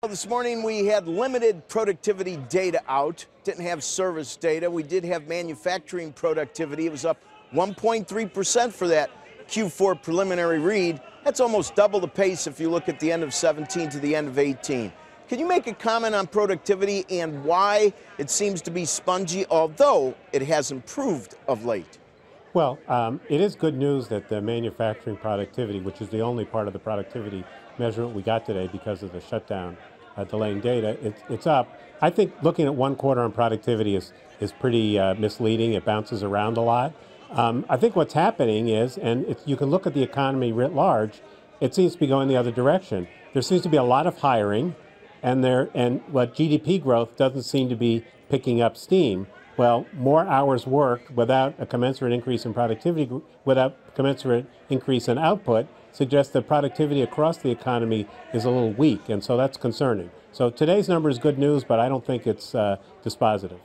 This morning we had limited productivity data out, didn't have service data. We did have manufacturing productivity. It was up 1.3% for that Q4 preliminary read. That's almost double the pace if you look at the end of 17 to the end of 18. Can you make a comment on productivity and why it seems to be spongy, although it has improved of late? Well, it is good news that the manufacturing productivity, which is the only part of the productivity measurement we got today because of the shutdown delaying data, it's up. I think looking at one quarter on productivity is pretty misleading. It bounces around a lot. I think what's happening is, and you can look at the economy writ large, it seems to be going the other direction. There seems to be a lot of hiring, and what GDP growth doesn't seem to be picking up steam. Well, more hours worked without a commensurate increase in productivity, without commensurate increase in output, suggests that productivity across the economy is a little weak, and so that's concerning. So today's number is good news, but I don't think it's dispositive.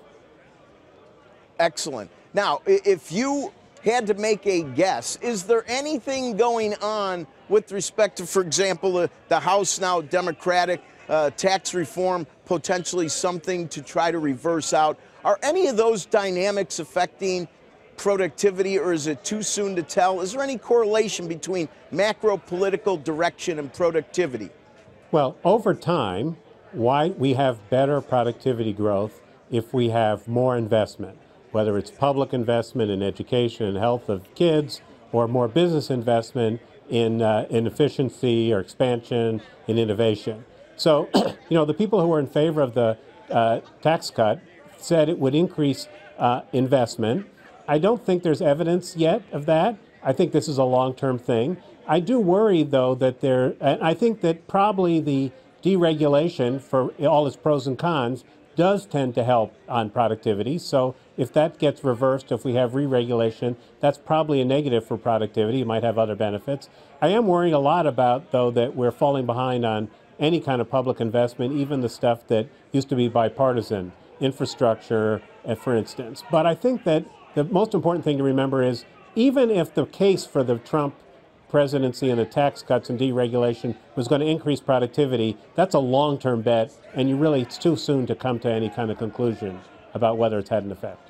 Excellent. Now, if you had to make a guess, is there anything going on with respect to, for example, the House now Democratic tax reform, potentially something to try to reverse out? Are any of those dynamics affecting productivity, or is it too soon to tell? Is there any correlation between macro political direction and productivity? Well, over time, why we have better productivity growth if we have more investment, whether it's public investment in education and health of kids, or more business investment in efficiency or expansion in innovation. So, the people who are in favor of the tax cut said it would increase investment. I don't think there's evidence yet of that. I think this is a long-term thing. I do worry, though, that I think that probably the deregulation, for all its pros and cons, does tend to help on productivity. So if that gets reversed, if we have re-regulation, that's probably a negative for productivity. It might have other benefits. I am worrying a lot about, though, that we're falling behind on any kind of public investment, even the stuff that used to be bipartisan, infrastructure, for instance. But I think that the most important thing to remember is, even if the case for the Trump presidency and the tax cuts and deregulation was going to increase productivity, that's a long-term bet, and it's too soon to come to any kind of conclusion about whether it's had an effect.